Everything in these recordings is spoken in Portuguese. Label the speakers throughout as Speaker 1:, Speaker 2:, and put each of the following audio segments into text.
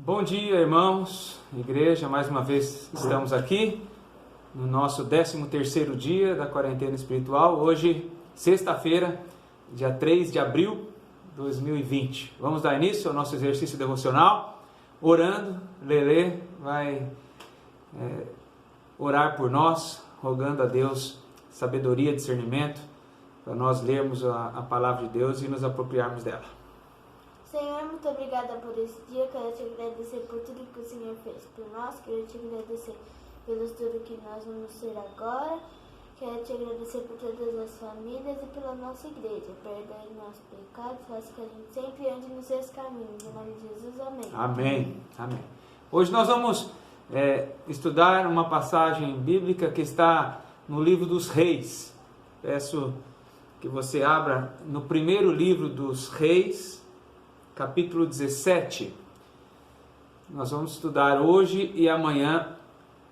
Speaker 1: Bom dia, irmãos, igreja, mais uma vez estamos aqui no nosso 13º dia da quarentena espiritual, hoje, sexta-feira, dia 3 de abril de 2020. Vamos dar início ao nosso exercício devocional, orando. Lelê vai orar por nós, rogando a Deus sabedoria, discernimento, para nós lermos a palavra de Deus e nos apropriarmos dela.
Speaker 2: Senhor, muito obrigada por esse dia. Quero te agradecer por tudo que o Senhor fez por nós. Quero te agradecer pelo estudo que nós vamos ter agora. Quero te agradecer por todas as famílias e pela nossa igreja. Perdoe nossos pecados, faça que a gente sempre ande nos seus caminhos. Em nome de Jesus, amém.
Speaker 1: Amém. Amém. Hoje nós vamos estudar uma passagem bíblica que está no livro dos Reis. Peço que você abra no primeiro livro dos Reis, capítulo 17. Nós vamos estudar hoje e amanhã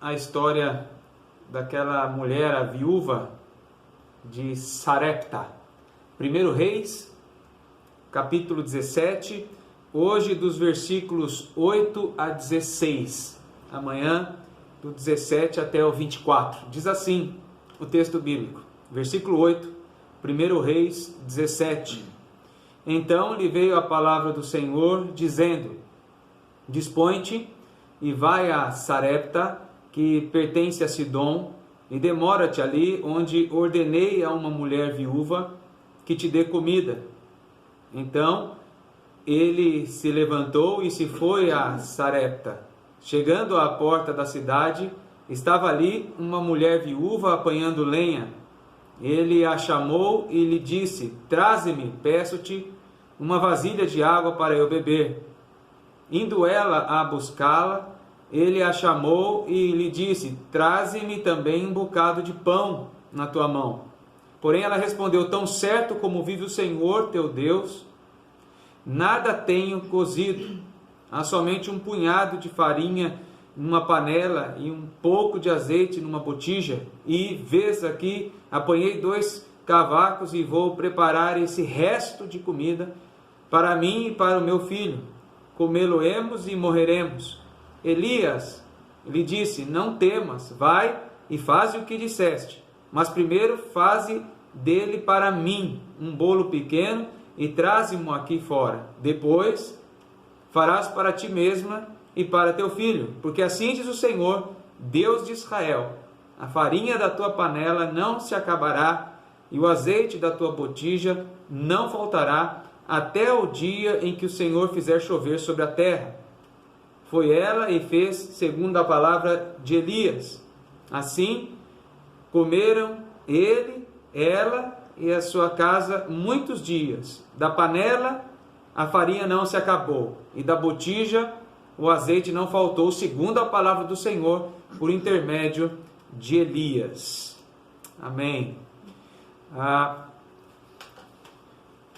Speaker 1: a história daquela mulher, a viúva de Sarepta. 1 Reis, capítulo 17, hoje dos versículos 8 a 16. Amanhã, do 17 até o 24. Diz assim o texto bíblico, versículo 8, 1 Reis 17. Então lhe veio a palavra do Senhor, dizendo: Dispõe-te e vai a Sarepta, que pertence a Sidom, e demora-te ali, onde ordenei a uma mulher viúva que te dê comida. Então ele se levantou e se foi a Sarepta. Chegando à porta da cidade, estava ali uma mulher viúva apanhando lenha. Ele a chamou e lhe disse: Traze-me, peço-te, uma vasilha de água para eu beber. Indo ela a buscá-la, ele a chamou e lhe disse: Traze-me também um bocado de pão na tua mão. Porém ela respondeu: Tão certo como vive o Senhor teu Deus, nada tenho cozido. Há somente um punhado de farinha numa panela e um pouco de azeite numa botija. E vês aqui, apanhei 2 cavacos e vou preparar esse resto de comida para mim e para o meu filho. Comê-lo-emos e morreremos. Elias lhe disse: Não temas, vai e faze o que disseste. Mas primeiro faze dele para mim um bolo pequeno e traze-mo aqui fora. Depois farás para ti mesma e para teu filho, porque assim diz o Senhor, Deus de Israel: a farinha da tua panela não se acabará, e o azeite da tua botija não faltará, até o dia em que o Senhor fizer chover sobre a terra. Foi ela e fez segundo a palavra de Elias. Assim comeram ele, ela e a sua casa muitos dias. Da panela a farinha não se acabou, e da botija o azeite não faltou, segundo a palavra do Senhor, por intermédio de Elias. Amém.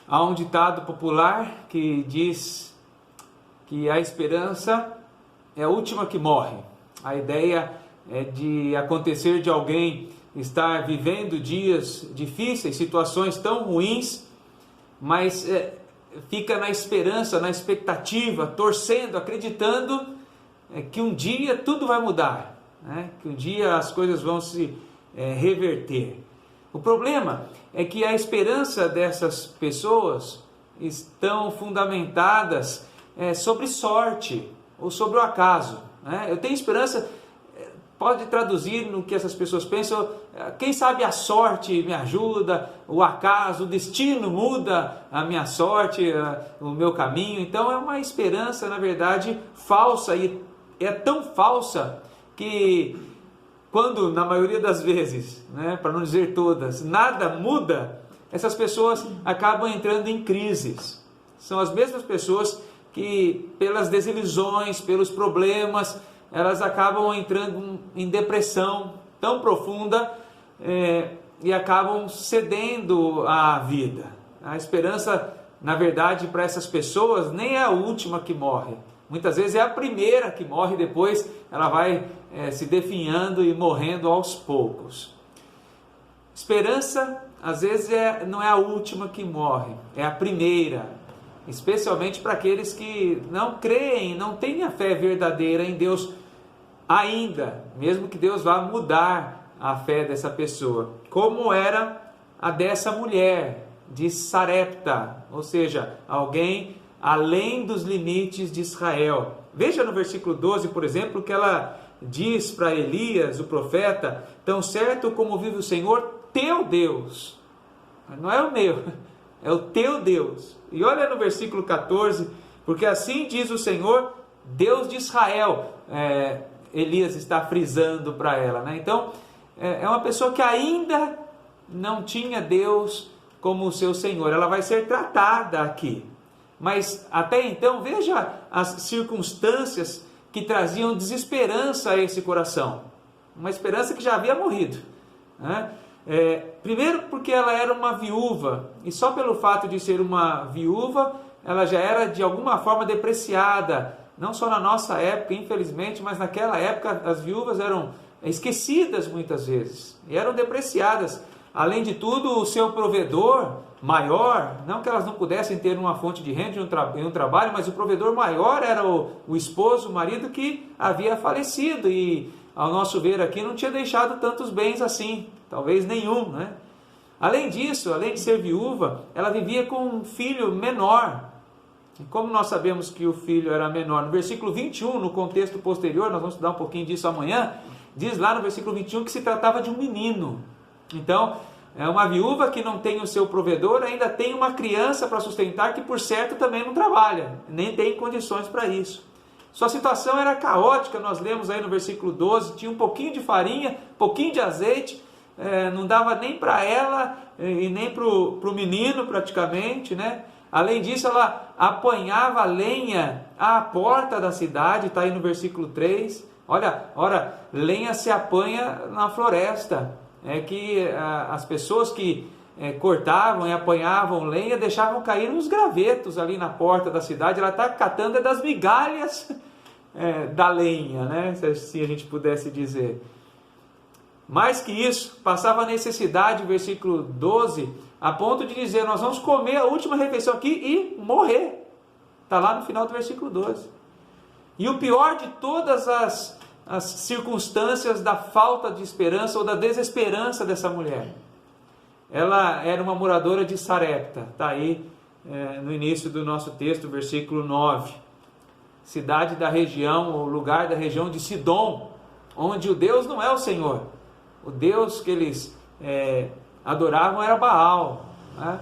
Speaker 1: Há um ditado popular que diz que a esperança é a última que morre. A ideia é de acontecer de alguém estar vivendo dias difíceis, situações tão ruins, mas fica na esperança, na expectativa, torcendo, acreditando que um dia tudo vai mudar, né? Que um dia as coisas vão se reverter. O problema é que a esperança dessas pessoas estão fundamentadas sobre sorte ou sobre o acaso, né? Eu tenho esperança, pode traduzir no que essas pessoas pensam: quem sabe a sorte me ajuda, o acaso, o destino muda a minha sorte, o meu caminho. Então é uma esperança, na verdade, falsa, e é tão falsa que quando, na maioria das vezes, né, para não dizer todas, nada muda, essas pessoas acabam entrando em crises. São as mesmas pessoas que, pelas desilusões, pelos problemas, elas acabam entrando em depressão tão profunda e acabam cedendo à vida. A esperança, na verdade, para essas pessoas nem é a última que morre. Muitas vezes é a primeira que morre, depois ela vai se definhando e morrendo aos poucos. Esperança, às vezes, não é a última que morre, é a primeira. especialmente para aqueles que não creem, não têm a fé verdadeira em Deus ainda, mesmo que Deus vá mudar a fé dessa pessoa, como era a dessa mulher de Sarepta, ou seja, alguém além dos limites de Israel. Veja no versículo 12, por exemplo, que ela diz para Elias, o profeta: tão certo como vive o Senhor, teu Deus. Não é o meu, é o teu Deus. E olha no versículo 14, porque assim diz o Senhor, Deus de Israel. Elias está frisando para ela, né? Então, é uma pessoa que ainda não tinha Deus como o seu Senhor. Ela vai ser tratada aqui. Mas até então, veja as circunstâncias que traziam desesperança a esse coração. Uma esperança que já havia morrido, né? Primeiro porque ela era uma viúva, e só pelo fato de ser uma viúva, ela já era de alguma forma depreciada, não só na nossa época, infelizmente, mas naquela época as viúvas eram esquecidas muitas vezes, e eram depreciadas. Além de tudo, o seu provedor maior, não que elas não pudessem ter uma fonte de renda em um trabalho, mas o provedor maior era o esposo, o marido que havia falecido, e ao nosso ver aqui não tinha deixado tantos bens assim, talvez nenhum, né? Além disso, além de ser viúva, ela vivia com um filho menor. E como nós sabemos que o filho era menor? No versículo 21, no contexto posterior, nós vamos estudar um pouquinho disso amanhã, diz lá no versículo 21 que se tratava de um menino. Então, é uma viúva que não tem o seu provedor, ainda tem uma criança para sustentar, que por certo também não trabalha, nem tem condições para isso. Sua situação era caótica, nós lemos aí no versículo 12, tinha um pouquinho de farinha, um pouquinho de azeite, não dava nem para ela e nem para o menino praticamente, né? Além disso, ela apanhava lenha à porta da cidade, está aí no versículo 3. Ora, lenha se apanha na floresta. É que as pessoas que cortavam e apanhavam lenha deixavam cair uns gravetos ali na porta da cidade. Ela está catando das migalhas da lenha, né? Se a gente pudesse dizer. Mais que isso, passava a necessidade, versículo 12, a ponto de dizer: nós vamos comer a última refeição aqui e morrer. Está lá no final do versículo 12. E o pior de todas as circunstâncias da falta de esperança ou da desesperança dessa mulher. Ela era uma moradora de Sarepta, está aí no início do nosso texto, versículo 9. Cidade da região, ou lugar da região de Sidom, onde o Deus não é o Senhor. O Deus que eles adoravam era Baal, né?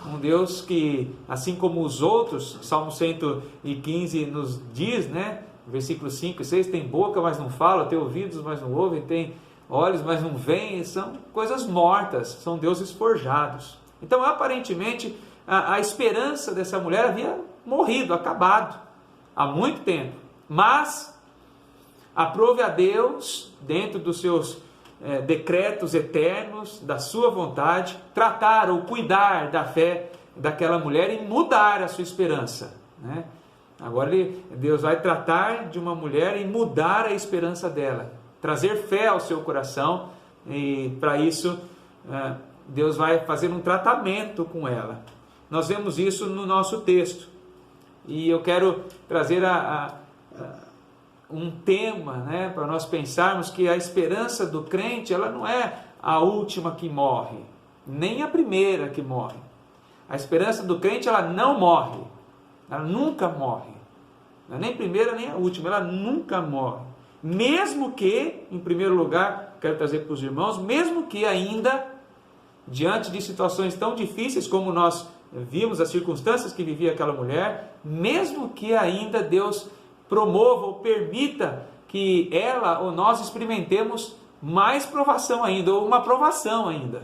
Speaker 1: Um Deus que, assim como os outros, Salmo 115 nos diz, né? Versículos 5 e 6, tem boca, mas não fala, tem ouvidos, mas não ouvem, tem olhos, mas não veem, são coisas mortas, são deuses forjados. Então, aparentemente, a esperança dessa mulher havia morrido, acabado, há muito tempo. Mas, aprove a Deus, dentro dos seus decretos eternos, da sua vontade, tratar ou cuidar da fé daquela mulher e mudar a sua esperança, né? Agora Deus vai tratar de uma mulher e mudar a esperança dela, trazer fé ao seu coração, e para isso Deus vai fazer um tratamento com ela. Nós vemos isso no nosso texto, e eu quero trazer um tema, né, para nós pensarmos que a esperança do crente, ela não é a última que morre, nem a primeira que morre. A esperança do crente, ela não morre. Ela nunca morre. Não é nem a primeira nem a última. Ela nunca morre. Mesmo que, em primeiro lugar, quero trazer para os irmãos, mesmo que ainda, diante de situações tão difíceis como nós vimos, as circunstâncias que vivia aquela mulher, mesmo que ainda Deus promova ou permita que ela ou nós experimentemos mais provação ainda, ou uma provação ainda.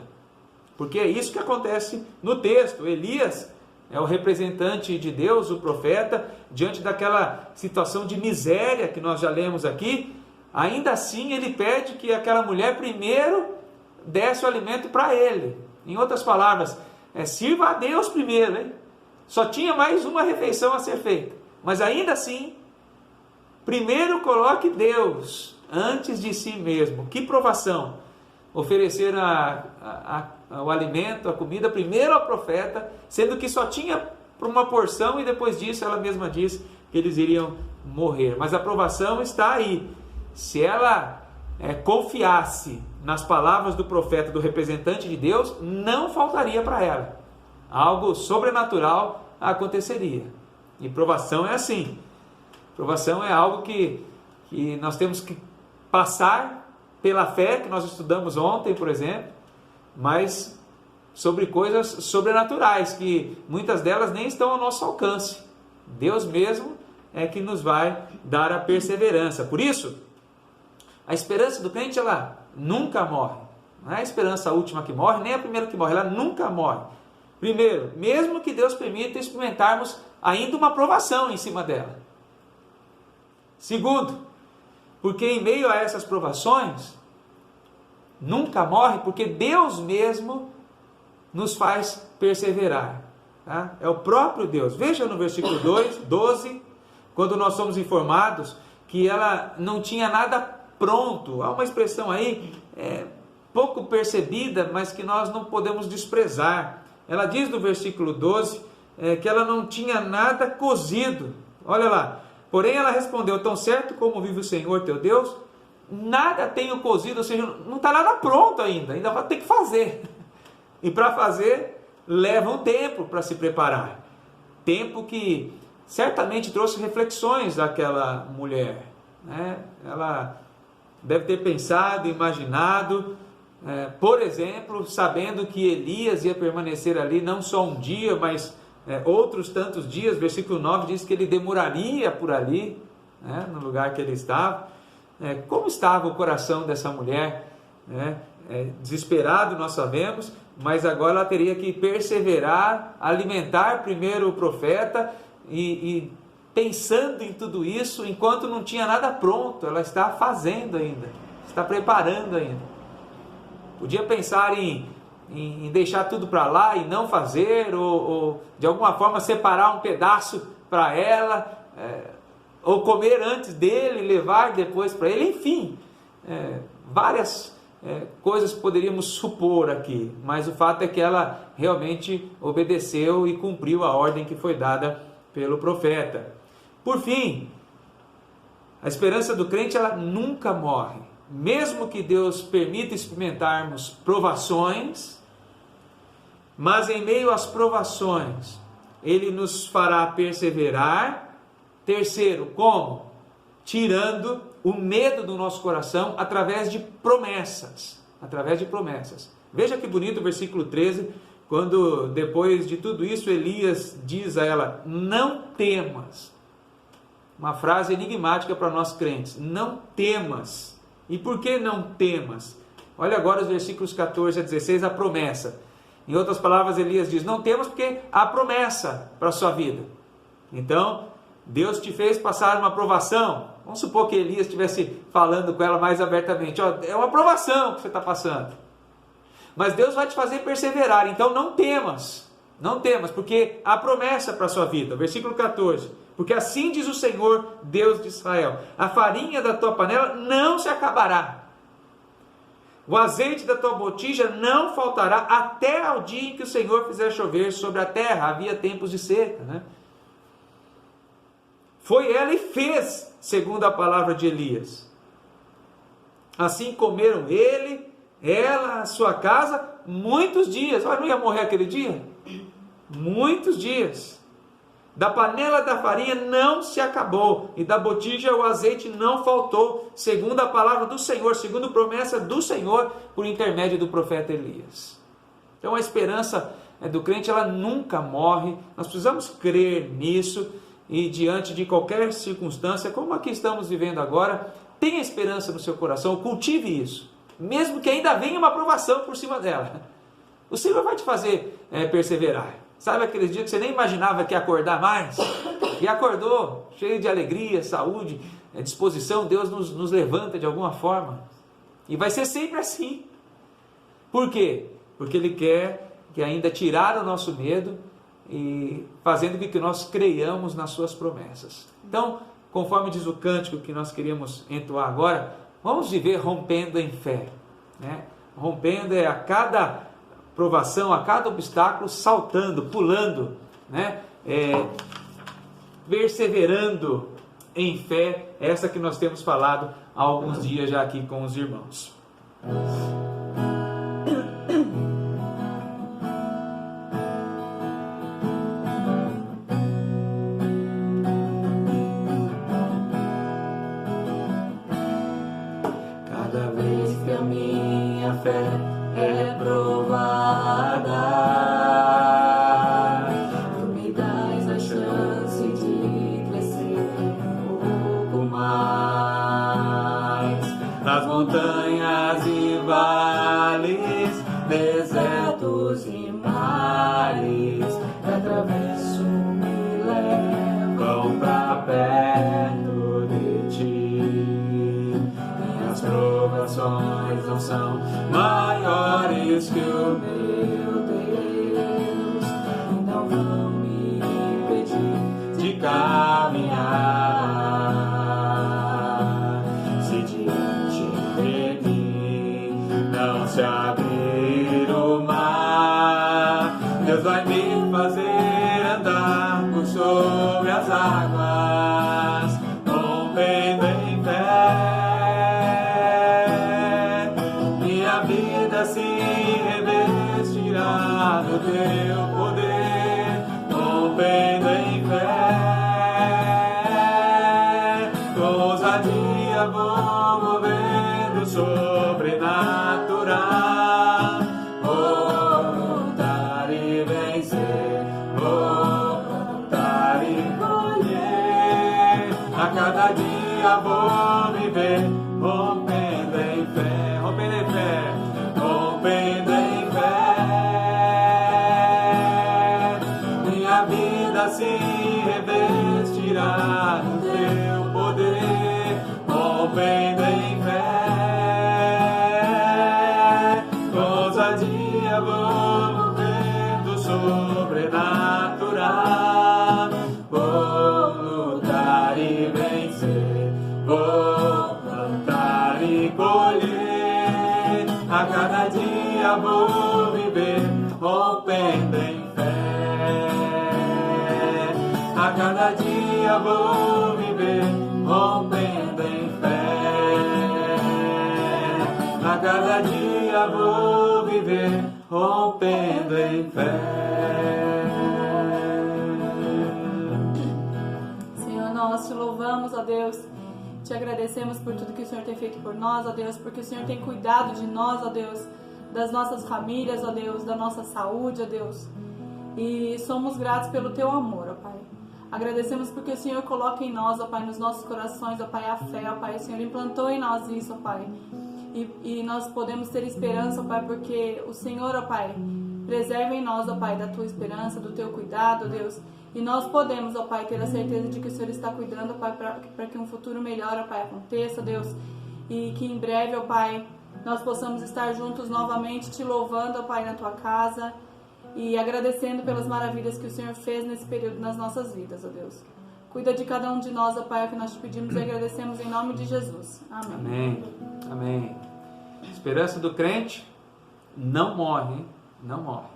Speaker 1: Porque é isso que acontece no texto. Elias é o representante de Deus, o profeta, diante daquela situação de miséria que nós já lemos aqui. Ainda assim, ele pede que aquela mulher primeiro desse o alimento para ele. Em outras palavras, sirva a Deus primeiro, hein? Só tinha mais uma refeição a ser feita. Mas ainda assim, primeiro coloque Deus antes de si mesmo. Que provação! Oferecer o alimento, a comida, primeiro ao profeta, sendo que só tinha por uma porção e depois disso ela mesma diz que eles iriam morrer. Mas a provação está aí. Se ela confiasse nas palavras do profeta, do representante de Deus, não faltaria para ela. Algo sobrenatural aconteceria. E provação é assim. Provação é algo que nós temos que passar pela fé, que nós estudamos ontem, por exemplo, mas sobre coisas sobrenaturais, que muitas delas nem estão ao nosso alcance. Deus mesmo é que nos vai dar a perseverança. Por isso, a esperança do crente, ela nunca morre. Não é a esperança última que morre, nem a primeira que morre, ela nunca morre. Primeiro, mesmo que Deus permita experimentarmos ainda uma provação em cima dela. Segundo, porque em meio a essas provações, nunca morre, porque Deus mesmo nos faz perseverar. Tá? É o próprio Deus. Veja no versículo 12, quando nós somos informados que ela não tinha nada pronto. Há uma expressão aí, pouco percebida, mas que nós não podemos desprezar. Ela diz no versículo 12 que ela não tinha nada cozido. Olha lá. Porém ela respondeu: tão certo como vive o Senhor teu Deus, nada tenho cozido, ou seja, não está nada pronto ainda vai ter que fazer. E para fazer, leva um tempo para se preparar. Tempo que certamente trouxe reflexões àquela mulher. Né? Ela deve ter pensado, imaginado, por exemplo, sabendo que Elias ia permanecer ali não só um dia, mas outros tantos dias. Versículo 9 diz que ele demoraria por ali, né, no lugar que ele estava. Como estava o coração dessa mulher? Desesperado, nós sabemos, mas agora ela teria que perseverar, alimentar primeiro o profeta e pensando em tudo isso, enquanto não tinha nada pronto, ela está fazendo ainda, está preparando ainda. Podia pensar em deixar tudo para lá e não fazer, ou de alguma forma separar um pedaço para ela, ou comer antes dele, levar depois para ele, enfim, várias coisas poderíamos supor aqui, mas o fato é que ela realmente obedeceu e cumpriu a ordem que foi dada pelo profeta. Por fim, a esperança do crente, ela nunca morre. Mesmo que Deus permita experimentarmos provações, mas em meio às provações, Ele nos fará perseverar. Terceiro, como? Tirando o medo do nosso coração através de promessas. Através de promessas. Veja que bonito o versículo 13, quando depois de tudo isso, Elias diz a ela: não temas. Uma frase enigmática para nós crentes. Não temas. E por que não temas? Olha agora os versículos 14 a 16, a promessa. Em outras palavras, Elias diz: não temas porque há promessa para a sua vida. Então, Deus te fez passar uma provação. Vamos supor que Elias estivesse falando com ela mais abertamente: é uma provação que você está passando, mas Deus vai te fazer perseverar, então não temas. Não temas, porque há promessa para a sua vida. Versículo 14: porque assim diz o Senhor, Deus de Israel: a farinha da tua panela não se acabará, o azeite da tua botija não faltará, até ao dia em que o Senhor fizer chover sobre a terra. Havia tempos de seca, né? Foi ela e fez, segundo a palavra de Elias. Assim comeram ele, ela, a sua casa, muitos dias. Não ia morrer aquele dia? Muitos dias. Da panela da farinha não se acabou, e da botija o azeite não faltou, segundo a palavra do Senhor, segundo a promessa do Senhor, por intermédio do profeta Elias. Então a esperança do crente, ela nunca morre. Nós precisamos crer nisso, e diante de qualquer circunstância, como a que estamos vivendo agora, tenha esperança no seu coração, cultive isso, mesmo que ainda venha uma provação por cima dela. O Senhor vai te fazer perseverar. Sabe aqueles dias que você nem imaginava que ia acordar mais? E acordou, cheio de alegria, saúde, disposição. Deus nos levanta de alguma forma. E vai ser sempre assim. Por quê? Porque Ele quer que ainda tirar o nosso medo e fazendo com que nós creiamos nas suas promessas. Então, conforme diz o cântico que nós queríamos entoar agora, vamos viver rompendo em fé. Né? Rompendo a cada provação, a cada obstáculo, saltando, pulando, né? perseverando em fé, essa que nós temos falado há alguns dias já aqui com os irmãos. Cada vez que a minha fé é provada, tu me dás a chance de crescer um pouco mais. Nas montanhas e vales, desertos e mares, que atravesso me levam pra perto de ti. Minhas provações não são maiores que o meu Deus, e não vão me impedir de caminhar. Se diante de mim não se abrir o mar, Deus vai me fazer andar por sobre as águas, rompendo em fé. Minha vida se revestirá do teu poder, rompendo em fé. Com ousadia vou movendo sobrenatural, vou lutar e vencer, vou plantar e colher. A cada dia vou viver, rompendo em fé, rompendo em fé, rompendo em fé. Minha vida se revestirá do teu poder, rompendo em fé. Com ousadia vou movendo sobrenatural, vou lutar e vencer, vou plantar e colher. A cada dia vou viver, rompendo em fé. A cada dia vou viver, rompendo em fé. A cada dia vou viver, rompendo em fé.
Speaker 3: Senhor, nós te louvamos, ó Deus, te agradecemos por tudo que o Senhor tem feito por nós, ó Deus, porque o Senhor tem cuidado de nós, ó Deus, das nossas famílias, ó Deus, da nossa saúde, ó Deus, e somos gratos pelo teu amor, ó Pai. Agradecemos porque o Senhor coloca em nós, ó Pai, nos nossos corações, ó Pai, a fé, ó Pai, o Senhor implantou em nós isso, ó Pai, e nós podemos ter esperança, ó Pai, porque o Senhor, ó Pai, preserva em nós, ó Pai, da tua esperança, do teu cuidado, ó Deus, e nós podemos, ó Pai, ter a certeza de que o Senhor está cuidando, ó Pai, para que um futuro melhor, ó Pai, aconteça, Deus, e que em breve, ó Pai, nós possamos estar juntos novamente, te louvando, ó Pai, na tua casa, e agradecendo pelas maravilhas que o Senhor fez nesse período nas nossas vidas, ó Deus. Cuida de cada um de nós, ó Pai, é o que nós te pedimos e agradecemos em nome de Jesus. Amém.
Speaker 1: Amém. Amém. A esperança do crente não morre, hein? Não morre.